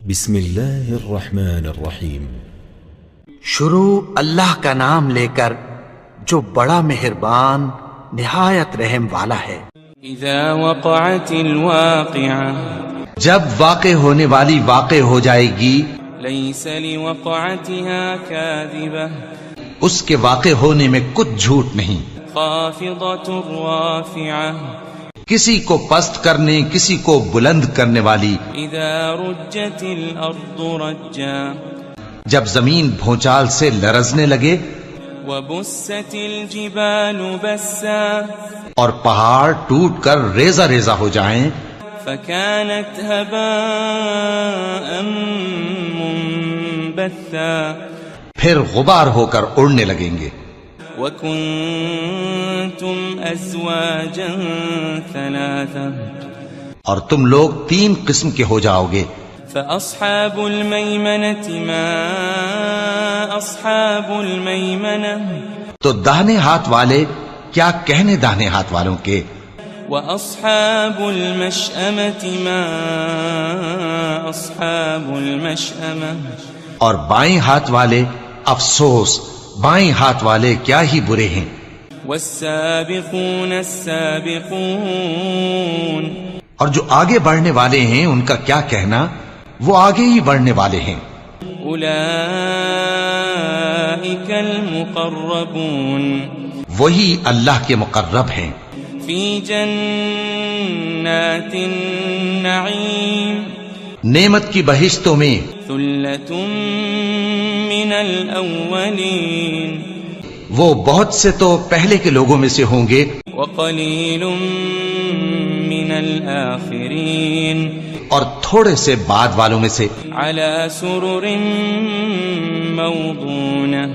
بسم اللہ الرحمن الرحیم۔ شروع اللہ کا نام لے کر جو بڑا مہربان نہایت رحم والا ہے۔ اذا وقعت الواقعہ، جب واقع ہونے والی واقع ہو جائے گی، لیس لوقعتها کاذبہ، اس کے واقع ہونے میں کچھ جھوٹ نہیں، خافضۃ رافعہ، کسی کو پست کرنے کسی کو بلند کرنے والی۔ اذا رجت الارض رجا، جب زمین بھونچال سے لرزنے لگے، وبست الجبال بسا، اور پہاڑ ٹوٹ کر ریزہ ریزہ ہو جائیں، فكانت هباء منبثا، پھر غبار ہو کر اڑنے لگیں گے۔ وكنتم ازواجا ثلاثا، اور تم لوگ تین قسم کے ہو جاؤ گے۔ فأصحاب الميمنة ما أصحاب الميمنة، تو داہنے ہاتھ والے کیا کہنے داہنے ہاتھ والوں کے، وأصحاب المشأمة ما أصحاب المشأمة، اور بائیں ہاتھ والے افسوس بائیں ہاتھ والے کیا ہی برے ہیں۔ والسابقون السابقون، اور جو آگے بڑھنے والے ہیں ان کا کیا کہنا، وہ آگے ہی بڑھنے والے ہیں۔ أولئك المقربون، وہی اللہ کے مقرب ہیں، في جنات النعيم، نعمت کی بہشتوں میں۔ ثلة من الأولين، وہ بہت سے تو پہلے کے لوگوں میں سے ہوں گے، وقليل من الآخرين، اور تھوڑے سے بعد والوں میں سے۔ على سرر موضونة،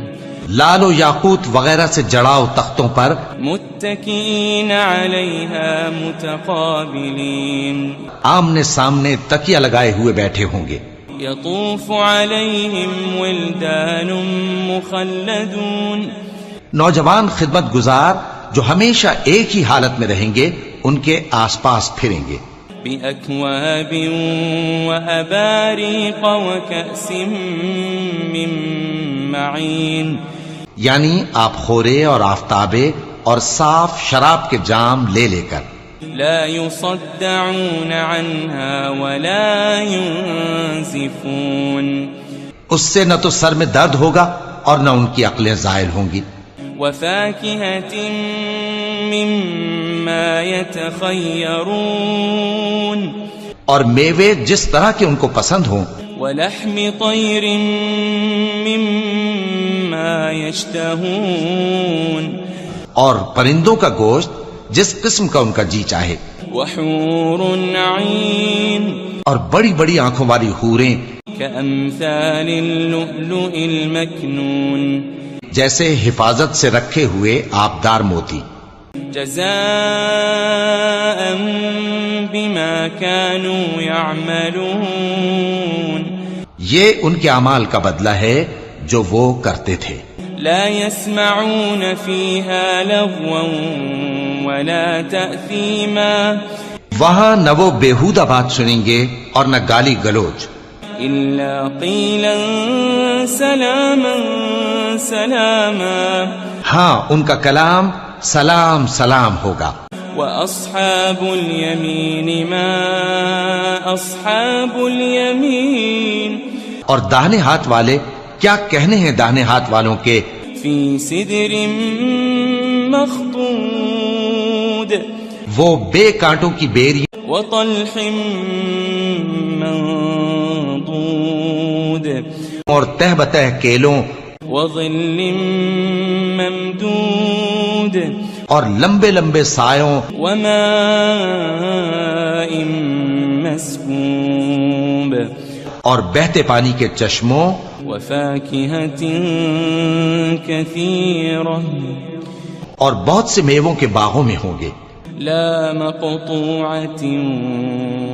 لال و یاقوت وغیرہ سے جڑاؤ تختوں پر، متكئين عليها متقابلين، آمنے سامنے تکیہ لگائے ہوئے بیٹھے ہوں گے۔ يطوف عليهم ولدان مخلدون، نوجوان خدمت گزار جو ہمیشہ ایک ہی حالت میں رہیں گے ان کے آس پاس پھریں گے۔ بأكواب وأباريق وكأس من معين، یعنی آپ خورے اور آفتابے اور صاف شراب کے جام لے لے کر۔ لا يصدعون عنها ولا ينزفون، اس سے نہ تو سر میں درد ہوگا اور نہ ان کی عقلیں زائل ہوں گی۔ وفاكهة مما يتخيرون، اور میوے جس طرح کے ان کو پسند ہوں، ولحم طير مما يشتهون، اور پرندوں کا گوشت جس قسم کا ان کا جی چاہے، وحور عين، اور بڑی بڑی آنکھوں والی حوریں كأمثال اللؤلؤ المكنون، جیسے حفاظت سے رکھے ہوئے آبدار موتی۔ جزاء بما كانوا يعملون، یہ ان کے اعمال کا بدلہ ہے جو وہ کرتے تھے۔ لا يسمعون فيها لغوا ولا تأثيما، وہاں نہ وہ بیہودہ بات سنیں گے اور نہ گالی گلوچ، إلا قيلا سلاما سلاما، ہاں ان کا کلام سلام سلام ہوگا۔ وأصحاب اليمين ما أصحاب اليمين، اور داہنے ہاتھ والے کیا کہنے ہیں داہنے ہاتھ والوں کے، في سدر مخضود، وہ بے کانٹوں کی بیری وطلح منضود، اور تہ بتہ کیلوں وظل ممدود، اور لمبے لمبے سایوں وماء مسكوب، اور بہتے پانی کے چشموں، وفاكهة كثيرة، اور بہت سے میووں کے باغوں میں ہوں گے، لا مقطوعة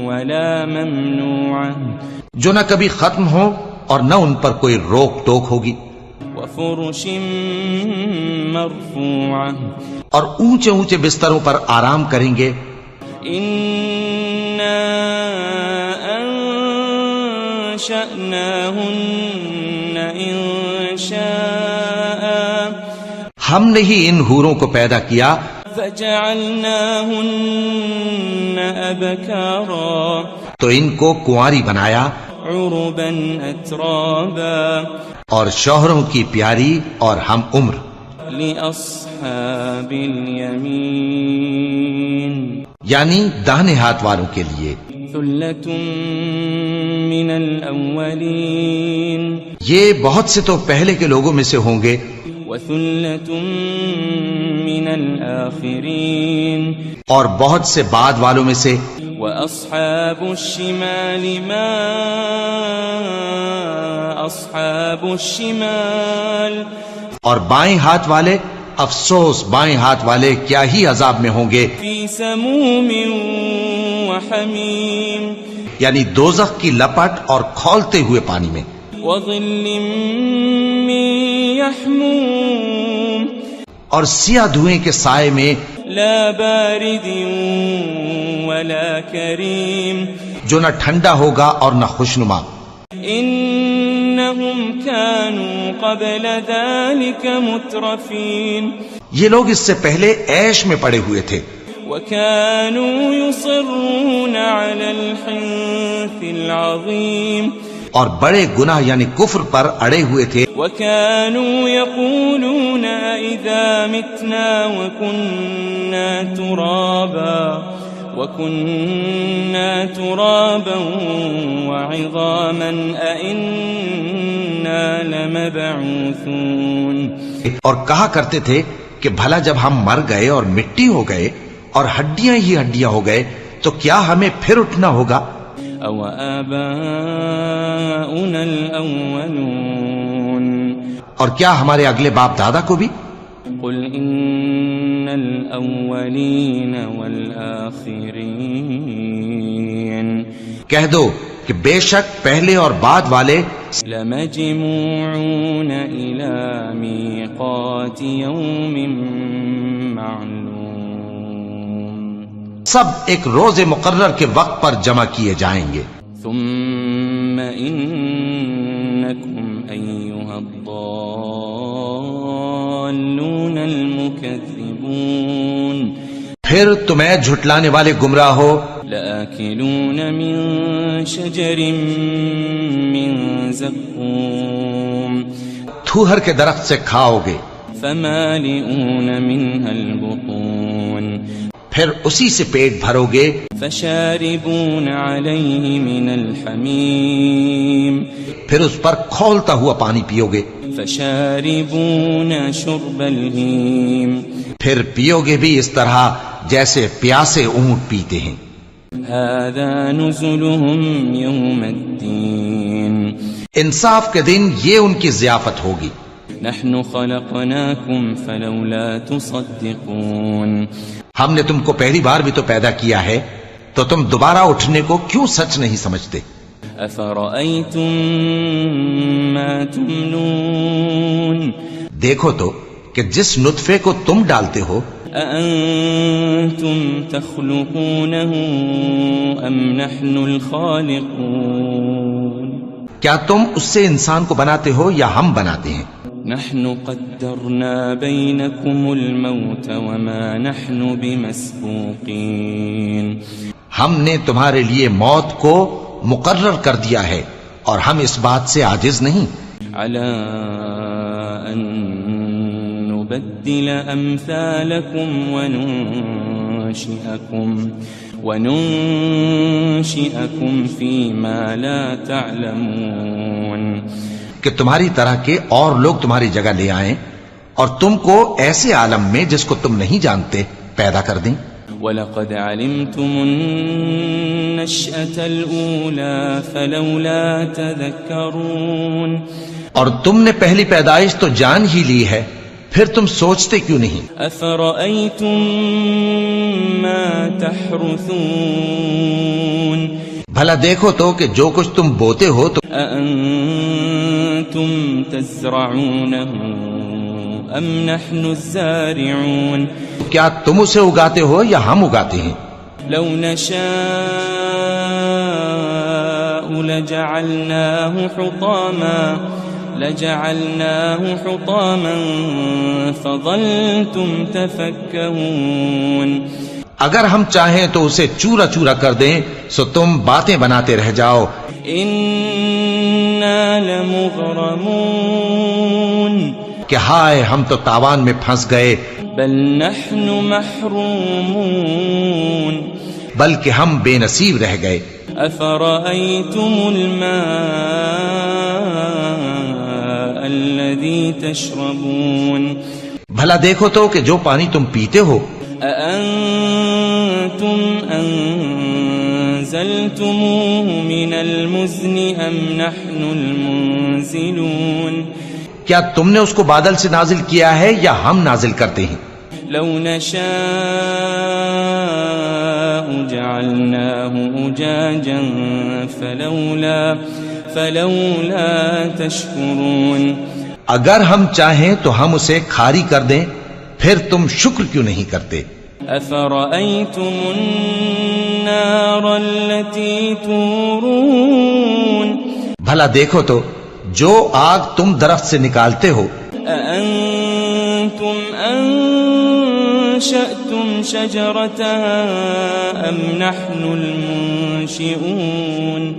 ولا ممنوعة، جو نہ کبھی ختم ہو اور نہ ان پر کوئی روک ٹوک ہوگی، وفرش مرفوعة، اور اونچے اونچے بستروں پر آرام کریں گے۔ أنشأناهن إنشاء ہم نے ہی ان حوروں کو پیدا کیا فجعلناهن أبكارا تو ان کو کنواری بنایا عربا أترابا اور شوہروں کی پیاری اور ہم عمر لأصحاب اليمين یعنی داہنے ہاتھ والوں کے لیے ثلة من الأولين یہ بہت سے تو پہلے کے لوگوں میں سے ہوں گے وثلة من الآخرين اور بہت سے بعد والوں میں سے وأصحاب الشمال ما أصحاب الشمال اور بائیں ہاتھ والے افسوس بائیں ہاتھ والے کیا ہی عذاب میں ہوں گے في سموم وحميم یعنی دوزخ کی لپٹ اور کھولتے ہوئے پانی میں وظل من يحموم اور سیاہ دھوئیں کے سائے میں لا بارد ولا كريم جو نہ ٹھنڈا ہوگا اور نہ خوشنما إنهم كانوا قبل ذلك مترفين یہ لوگ اس سے پہلے عیش میں پڑے ہوئے تھے وكانوا يصرون على الحنث العظيم اور بڑے گناہ یعنی کفر پر اڑے ہوئے تھے وكانوا يقولون إذا متنا وكنا ترابا وعظاما أئنا لمبعوثون اور کہا کرتے تھے کہ بھلا جب ہم مر گئے اور مٹی ہو گئے اور ہڈیاں ہی ہڈیاں ہو گئے تو کیا ہمیں پھر اٹھنا ہوگا أو آباؤنا الأولون اور کیا ہمارے اگلے باپ دادا کو بھی قل إن الأولين والآخرين کہہ دو کہ بے شک پہلے اور بعد والے لمجموعون إلى ميقات يوم معلوم سب ایک روز مقرر کے وقت پر جمع کیے جائیں گے ثم إنكم أيها الضالون المكذبون پھر تمہیں جھٹلانے والے گمراہ ہو لآكلون من شجر من زقوم تھوہر کے درخت سے کھاؤ گے فمالئون منها البطون پھر اسی سے پیٹ بھرو گے فشاربون عليه من الحميم پھر اس پر کھولتا ہوا پانی پیو گے فشاربون شرب الهيم پھر پیو گے بھی اس طرح جیسے پیاسے اونٹ پیتے ہیں هذا نزلهم يوم الدين انصاف کے دن یہ ان کی ضیافت ہوگی نحن خلقناكم فلولا تصدقون ہم نے تم کو پہلی بار بھی تو پیدا کیا ہے تو تم دوبارہ اٹھنے کو کیوں سچ نہیں سمجھتے أفرأيتم ما تمنون دیکھو تو کہ جس نطفے کو تم ڈالتے ہو أأنتم تخلقونه أم نحن الخالقون کیا تم اس سے انسان کو بناتے ہو یا ہم بناتے ہیں نحن قدرنا بينكم الموت وما نحن بمسبوقين ہم نے تمہارے لیے موت کو مقرر کر دیا ہے اور ہم اس بات سے عاجز نہیں على أن نبدل أمثالكم وننشئكم فيما لا تعلمون کہ تمہاری طرح کے اور لوگ تمہاری جگہ لے آئیں اور تم کو ایسے عالم میں جس کو تم نہیں جانتے پیدا کر دیں وَلَقَدْ عَلِمْتُمُ النَّشْأَةَ الْأُولَى فَلَوْلَا تَذَكَّرُونَ اور تم نے پہلی پیدائش تو جان ہی لی ہے پھر تم سوچتے کیوں نہیں أَفَرَأَيْتُم مَّا تَحْرُثُونَ بھلا دیکھو تو کہ جو کچھ تم بوتے ہو تو أَأَنتُمْ تَزْرَعُونَهُ أَمْ نَحْنُ الزَّارِعُونَ کیا تم اسے اگاتے ہو یا ہم اگاتے ہیں لو نشاء لجعلناه حطاما فظلتم تفكهون. اگر ہم چاہیں تو اسے چورا چورا کر دیں سو تم باتیں بناتے رہ جاؤ. انا لمغرمون. کہ ہائے ہم تو تاوان میں پھنس گئے. بل نحن محرومون. بلکہ ہم بے نصیب رہ گئے. افرأيتم الماء الذي تشربون. بھلا دیکھو تو کہ جو پانی تم پیتے ہو. أأنتم أنزلتموه من المزن أم نحن المنزلون. کیا تم نے اس کو بادل سے نازل کیا ہے یا ہم نازل کرتے ہیں؟ لو نشاء جعلناه أجاجا فلولا تشكرون. اگر ہم چاہیں تو ہم اسے کھاری کر دیں پھر تم شکر کیوں نہیں کرتے؟ أفرأيتم النار التي تورون. بھلا دیکھو تو جو آگ تم درخت سے نکالتے ہو. أأنتم أنشأتم شجرتها أم نحن المنشئون.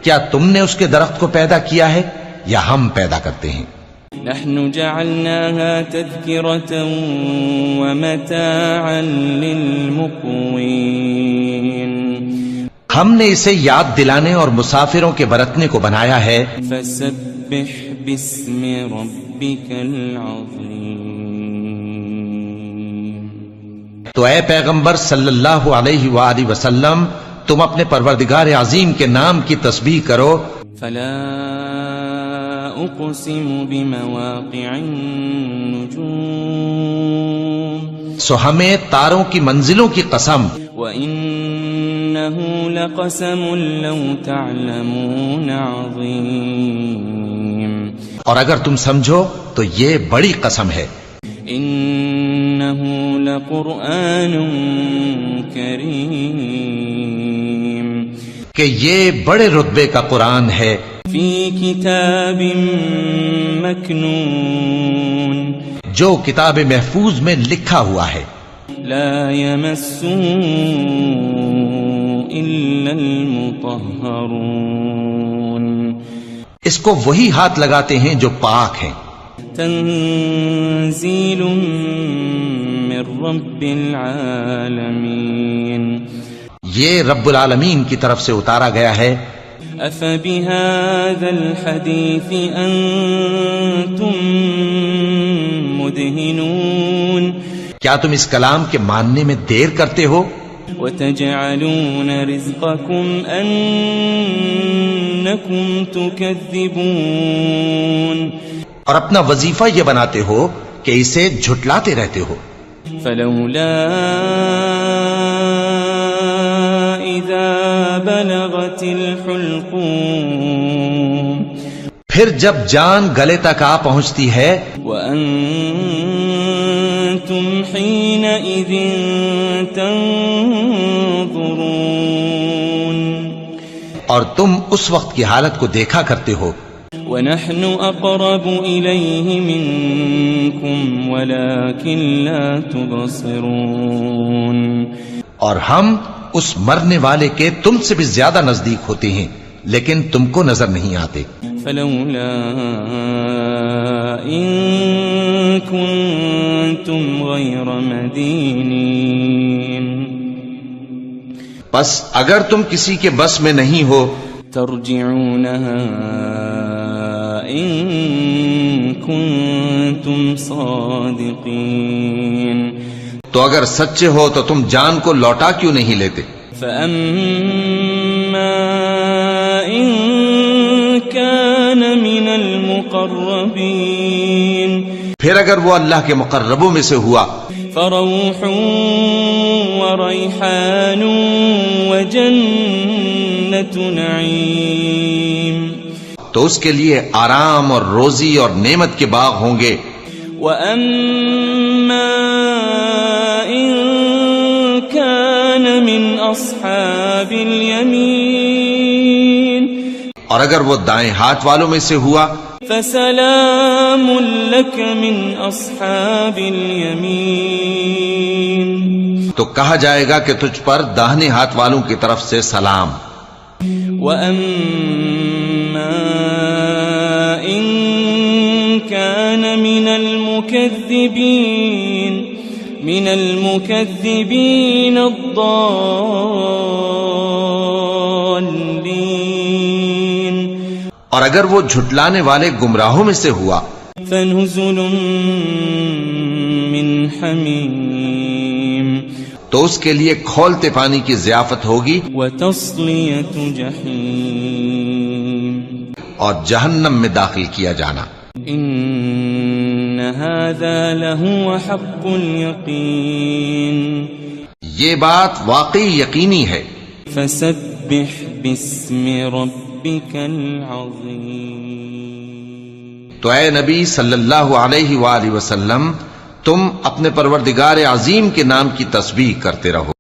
کیا تم نے اس کے درخت کو پیدا کیا ہے یا ہم پیدا کرتے ہیں؟ نحن جعلناها تذكرة ومتاعا للمقوين. ہم نے اسے یاد دلانے اور مسافروں کے برتنے کو بنایا ہے. فسبح باسم ربك العظيم. تو اے پیغمبر صلی اللہ علیہ وآلہ وسلم تم اپنے پروردگار عظیم کے نام کی تسبیح کرو. فلا اقسم بمواقع النجوم. سو ہمیں تاروں کی منزلوں کی قسم. وَإِنَّهُ لَقَسَمٌ لَوْ تَعْلَمُونَ عَظِيمٌ. اور اگر تم سمجھو تو یہ بڑی قسم ہے. إِنَّهُ لَقُرْآنٌ كَرِيمٌ. کہ یہ بڑے رتبے کا قرآن ہے. فِي كِتَابٍ مَكْنُونٍ. جو کتاب محفوظ میں لکھا ہوا ہے. لا يمسه إلا المطهرون. اس کو وہی ہاتھ لگاتے ہیں جو پاک ہیں. تنزيل من رب العالمين. یہ رب العالمین کی طرف سے اتارا گیا ہے. أفبهذا الحديث أنتم مدهنون. کیا تم اس کلام کے ماننے میں دیر کرتے ہو؟ وتجعلون رزقكم أنكم تكذبون. اور اپنا وظیفہ یہ بناتے ہو کہ اسے جھٹلاتے رہتے ہو. فلولا إذا بلغت الحلقوم. پھر جب جان گلے تک آ پہنچتی ہے. وأنتم حينئذ تنظرون. اور تم اس وقت کی حالت کو دیکھا کرتے ہو. ونحن أقرب إليه منكم ولكن لا تبصرون. اور ہم اس مرنے والے کے تم سے بھی زیادہ نزدیک ہوتے ہیں لیکن تم کو نظر نہیں آتے. فلولا إن كنتم غير مدينين. بس اگر تم کسی کے بس میں نہیں ہو ترجعونها إن كنتم صادقين. تو اگر سچے ہو تو تم جان کو لوٹا کیوں نہیں لیتے؟ فأما إن كان من المقربين. پھر اگر وہ اللہ کے مقربوں میں سے ہوا فروح وريحان وجنة نعيم. تو اس کے لیے آرام اور روزی اور نعمت کے باغ ہوں گے. وَأَمَّا إِن كَانَ مِنْ أَصْحَابِ الْيَمِينِ. اور اگر وہ دائیں ہاتھ والوں میں سے ہوا فسلام لك من اصحاب الیمین، تو کہا جائے گا کہ تجھ پر داہنے ہاتھ والوں کی طرف سے سلام. وَأَمَّا إِن كَانَ مِنَ الْمُكَذِّبِينَ الضَّالِّينَ، اور اگر وہ جھٹلانے والے گمراہوں میں سے ہوا فَنُزُلٌ مِّنْ حَمِيمٍ، تو اس کے لیے کھولتے پانی کی ضیافت ہوگی وَتَصْلِيَةُ جَحِيمٍ، اور جہنم میں داخل کیا جانا. إِنَّ هَذَا لَهُوَ حَقُّ الْيَقِينِ، یہ بات واقعی یقینی ہے. فَسَبِّحْ بِاسْمِ رَبِّكَ الْعَظِيمِ، تو اے نبی صلی اللہ علیہ وآلہ وسلم تم اپنے پروردگار عظیم کے نام کی تسبیح کرتے رہو.